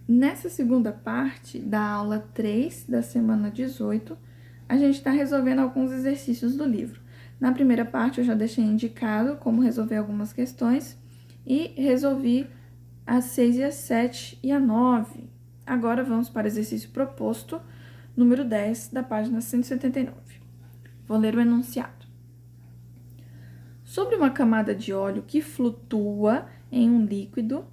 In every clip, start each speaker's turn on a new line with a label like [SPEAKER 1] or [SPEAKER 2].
[SPEAKER 1] Nessa segunda parte da aula 3 da semana 18, a gente está resolvendo alguns exercícios do livro. Na primeira parte, eu já deixei indicado como resolver algumas questões e resolvi as 6 e as 7 e a 9. Agora vamos para o exercício proposto, número 10, da página 179. Vou ler o enunciado. Sobre uma camada de óleo que flutua em um líquido,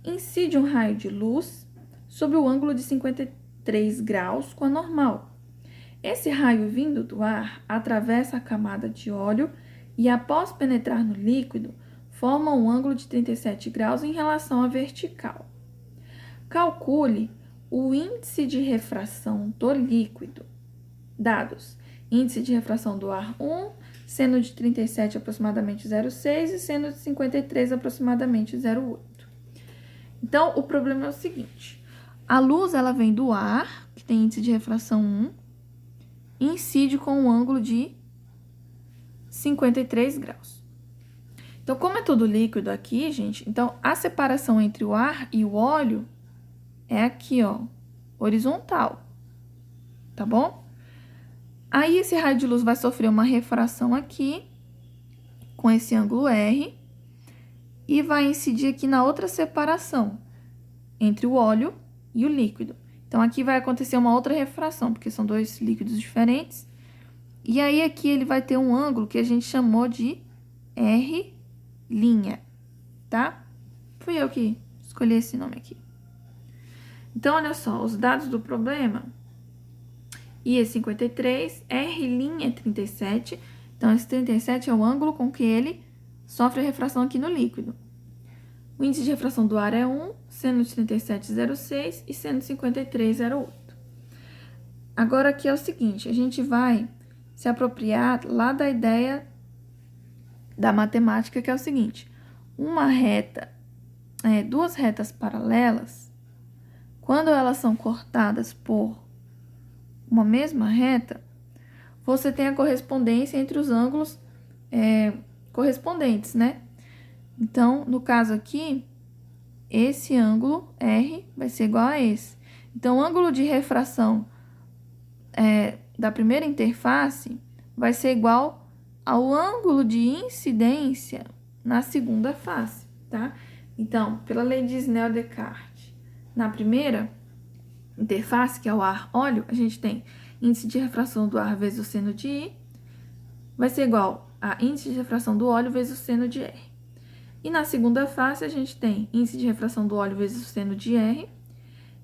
[SPEAKER 1] incide um raio de luz sobre o ângulo de 53 graus com a normal. Esse raio vindo do ar atravessa a camada de óleo e, após penetrar no líquido, forma um ângulo de 37 graus em relação à vertical. Calcule o índice de refração do líquido. Dados: índice de refração do ar 1, seno de 37 aproximadamente 0,6 e seno de 53 aproximadamente 0,8. Então, o problema é o seguinte: a luz ela vem do ar, que tem índice de refração 1, e incide com um ângulo de 53 graus. Então, como é tudo líquido aqui, gente, então a separação entre o ar e o óleo é aqui, ó, horizontal, tá bom? Aí, esse raio de luz vai sofrer uma refração aqui, com esse ângulo R, e vai incidir aqui na outra separação, entre o óleo e o líquido. Então, aqui vai acontecer uma outra refração, porque são dois líquidos diferentes. E aí, aqui ele vai ter um ângulo que a gente chamou de R', tá? Fui eu que escolhi esse nome aqui. Então, olha só, os dados do problema. I é 53, R' é 37. Então, esse 37 é o ângulo com que ele sofre a refração aqui no líquido. O índice de refração do ar é 1, seno de 37, 0,6 e seno de 53, 0,8. Agora, aqui é o seguinte, a gente vai se apropriar lá da ideia da matemática, que é o seguinte: duas retas paralelas, quando elas são cortadas por uma mesma reta, você tem a correspondência entre os ângulos correspondentes, né? Então, no caso aqui, esse ângulo R vai ser igual a esse. Então, o ângulo de refração da primeira interface vai ser igual ao ângulo de incidência na segunda face, tá? Então, pela lei de Snell-Descartes, na primeira interface, que é o ar-óleo, a gente tem índice de refração do ar vezes o seno de I, vai ser igual a índice de refração do óleo vezes o seno de R. E na segunda face, a gente tem índice de refração do óleo vezes o seno de R,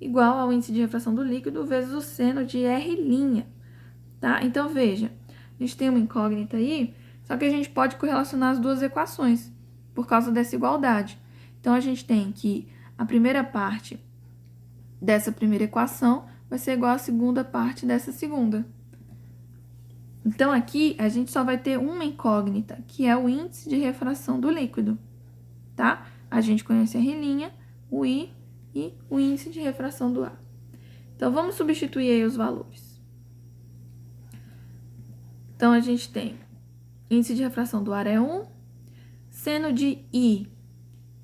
[SPEAKER 1] igual ao índice de refração do líquido vezes o seno de R', tá? Então, veja, a gente tem uma incógnita aí, só que a gente pode correlacionar as duas equações, por causa dessa igualdade. Então, a gente tem que a primeira parte dessa primeira equação vai ser igual à segunda parte dessa segunda. Então, aqui, a gente só vai ter uma incógnita, que é o índice de refração do líquido, tá? A gente conhece R', o I e o índice de refração do ar. Então, vamos substituir aí os valores. Então, a gente tem índice de refração do ar é 1, seno de I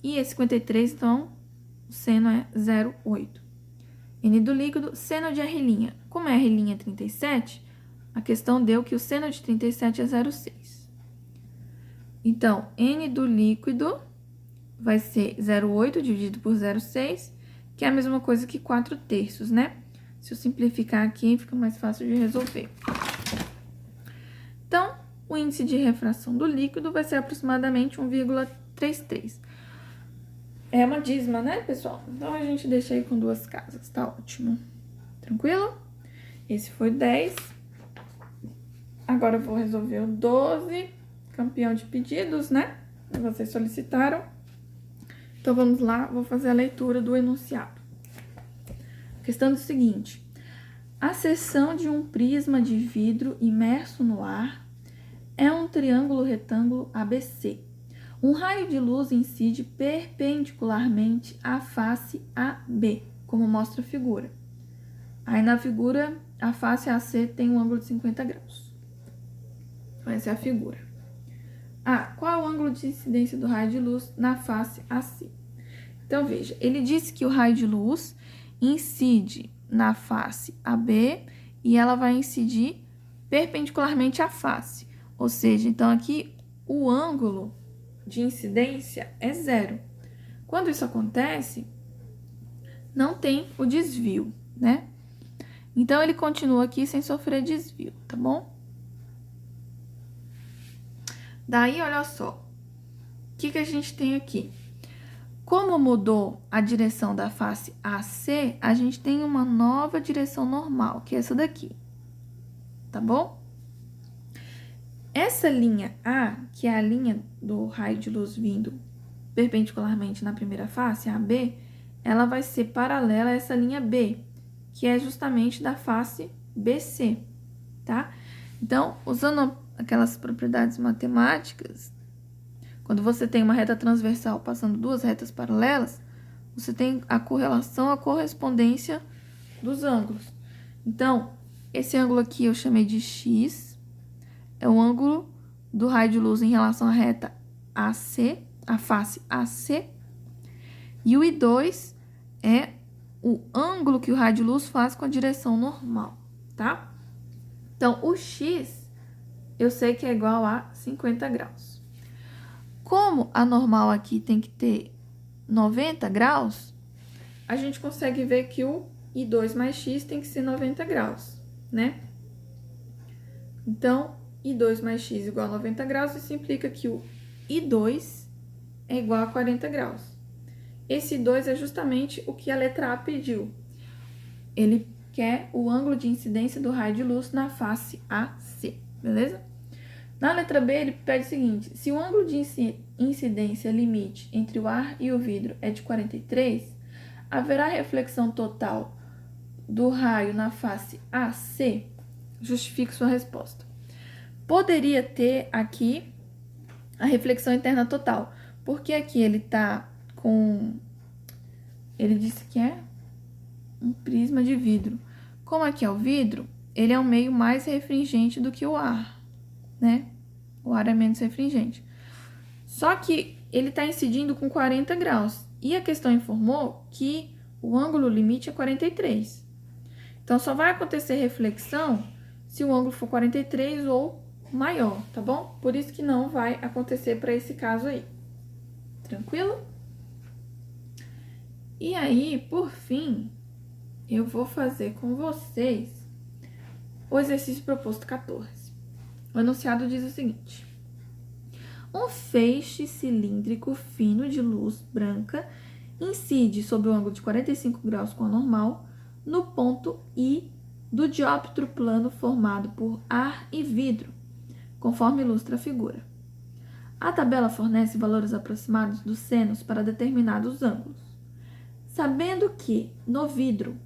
[SPEAKER 1] é 53, então o seno é 0,8. N do líquido, seno de R'. Como é R' é 37, a questão deu que o seno de 37 é 0,6. Então, N do líquido vai ser 0,8 dividido por 0,6, que é a mesma coisa que 4/3, né? Se eu simplificar aqui, fica mais fácil de resolver. Então, o índice de refração do líquido vai ser aproximadamente 1,33. É uma dízima, né, pessoal? Então, a gente deixa aí com duas casas, tá ótimo. Tranquilo? Esse foi 10. Agora eu vou resolver o 12, campeão de pedidos, né? Vocês solicitaram. Então, vamos lá, vou fazer a leitura do enunciado. A questão é o seguinte: a seção de um prisma de vidro imerso no ar é um triângulo retângulo ABC. Um raio de luz incide perpendicularmente à face AB, como mostra a figura. Aí, na figura, a face AC tem um ângulo de 50 graus. Então, essa é a figura. Qual é o ângulo de incidência do raio de luz na face AC? Então, veja, ele disse que o raio de luz incide na face AB e ela vai incidir perpendicularmente à face. Ou seja, então aqui o ângulo de incidência é 0. Quando isso acontece, não tem o desvio, né? Então, ele continua aqui sem sofrer desvio, tá bom? Daí, olha só, o que a gente tem aqui? Como mudou a direção da face AC, a gente tem uma nova direção normal, que é essa daqui, tá bom? Essa linha A, que é a linha do raio de luz vindo perpendicularmente na primeira face, a AB, ela vai ser paralela a essa linha B, que é justamente da face BC, tá? Então, usando aquelas propriedades matemáticas, quando você tem uma reta transversal passando duas retas paralelas, você tem a correlação, a correspondência dos ângulos. Então, esse ângulo aqui eu chamei de X, é o ângulo do raio de luz em relação à reta AC, a face AC, e o I2 é o ângulo que o raio de luz faz com a direção normal, tá? Então, o X, eu sei que é igual a 50 graus. Como a normal aqui tem que ter 90 graus, a gente consegue ver que o I2 mais X tem que ser 90 graus, né? Então, I2 mais X igual a 90 graus, isso implica que o I2 é igual a 40 graus. Esse 2 é justamente o que a letra A pediu. Ele quer o ângulo de incidência do raio de luz na face AC, beleza? Na letra B, ele pede o seguinte: se o ângulo de incidência limite entre o ar e o vidro é de 43, haverá reflexão total do raio na face AC? Justifique sua resposta. Poderia ter aqui a reflexão interna total, porque aqui ele tá com... Ele disse que é um prisma de vidro. Como aqui é o vidro, ele é um meio mais refringente do que o ar, né? O ar é menos refringente. Só que ele está incidindo com 40 graus. E a questão informou que o ângulo limite é 43. Então, só vai acontecer reflexão se o ângulo for 43 ou maior, tá bom? Por isso que não vai acontecer para esse caso aí. Tranquilo? E aí, por fim, eu vou fazer com vocês o exercício proposto 14. O enunciado diz o seguinte: um feixe cilíndrico fino de luz branca incide sob o ângulo de 45 graus com a normal no ponto I do dióptro plano formado por ar e vidro, conforme ilustra a figura. A tabela fornece valores aproximados dos senos para determinados ângulos. Sabendo que, no vidro,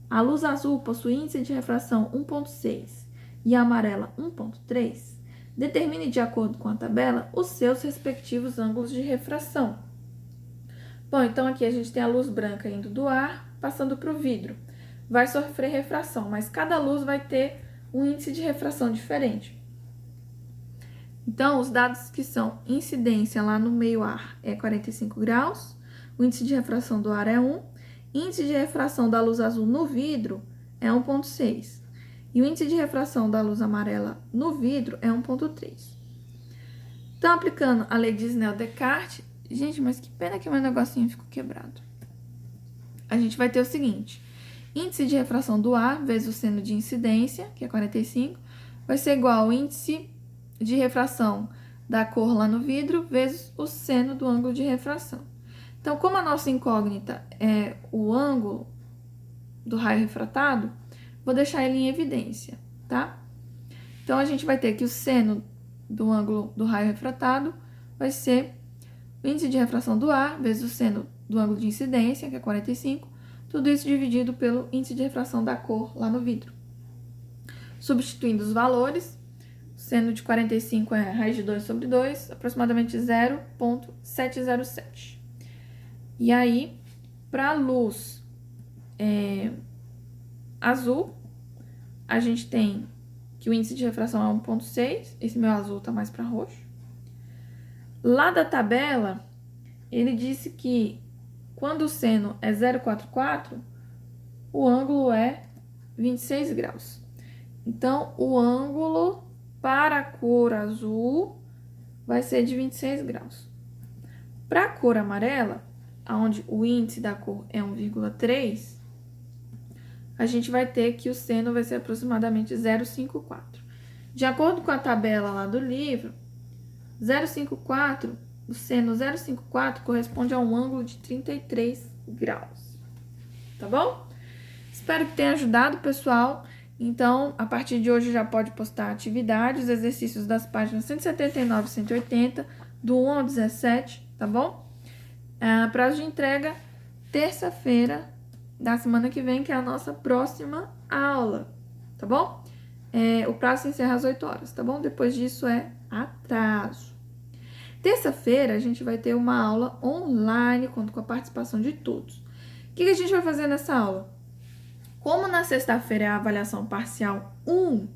[SPEAKER 1] a luz azul possui índice de refração 1,6 e a amarela 1,3, determine de acordo com a tabela os seus respectivos ângulos de refração. Bom, então aqui a gente tem a luz branca indo do ar, passando para o vidro. Vai sofrer refração, mas cada luz vai ter um índice de refração diferente. Então, os dados que são incidência lá no meio ar é 45 graus, o índice de refração do ar é 1, índice de refração da luz azul no vidro é 1,6 e o índice de refração da luz amarela no vidro é 1,3. Então, aplicando a lei de Snell-Descartes, gente, mas que pena que meu negocinho ficou quebrado. A gente vai ter o seguinte: índice de refração do ar vezes o seno de incidência, que é 45, vai ser igual ao índice de refração da cor lá no vidro vezes o seno do ângulo de refração. Então, como a nossa incógnita é o ângulo do raio refratado, vou deixar ele em evidência, tá? Então, a gente vai ter que o seno do ângulo do raio refratado vai ser o índice de refração do ar vezes o seno do ângulo de incidência, que é 45, tudo isso dividido pelo índice de refração da cor lá no vidro. Substituindo os valores, o seno de 45 é raiz de 2 sobre 2, aproximadamente 0,707. E aí, para a luz azul, a gente tem que o índice de refração é 1,6, esse meu azul está mais para roxo. Lá da tabela, ele disse que quando o seno é 0,44, o ângulo é 26 graus. Então, o ângulo para a cor azul vai ser de 26 graus. Para a cor amarela, onde o índice da cor é 1,3, a gente vai ter que o seno vai ser aproximadamente 0,54. De acordo com a tabela lá do livro, 0,54, o seno 0,54 corresponde a um ângulo de 33 graus. Tá bom? Espero que tenha ajudado, pessoal. Então, a partir de hoje já pode postar atividades, exercícios das páginas 179 e 180, do 1 ao 17, tá bom? Prazo de entrega, terça-feira da semana que vem, que é a nossa próxima aula, tá bom? O prazo se encerra às 8 horas, tá bom? Depois disso é atraso. Terça-feira, a gente vai ter uma aula online, conto com a participação de todos. O que a gente vai fazer nessa aula? Como na sexta-feira é a avaliação parcial 1,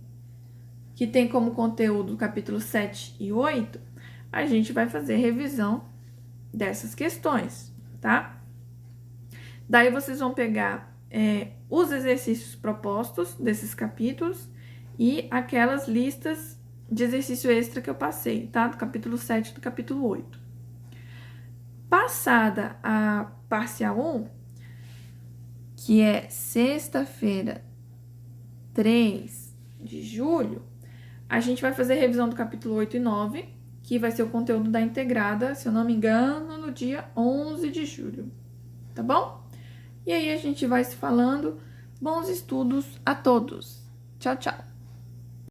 [SPEAKER 1] que tem como conteúdo o capítulo 7 e 8, a gente vai fazer revisão dessas questões, tá? Daí vocês vão pegar os exercícios propostos desses capítulos e aquelas listas de exercício extra que eu passei, tá? Do capítulo 7 e do capítulo 8. Passada a parcial 1, que é sexta-feira, 3 de julho, a gente vai fazer revisão do capítulo 8 e 9, que vai ser o conteúdo da integrada, se eu não me engano, no dia 11 de julho, tá bom? E aí a gente vai se falando. Bons estudos a todos. Tchau, tchau.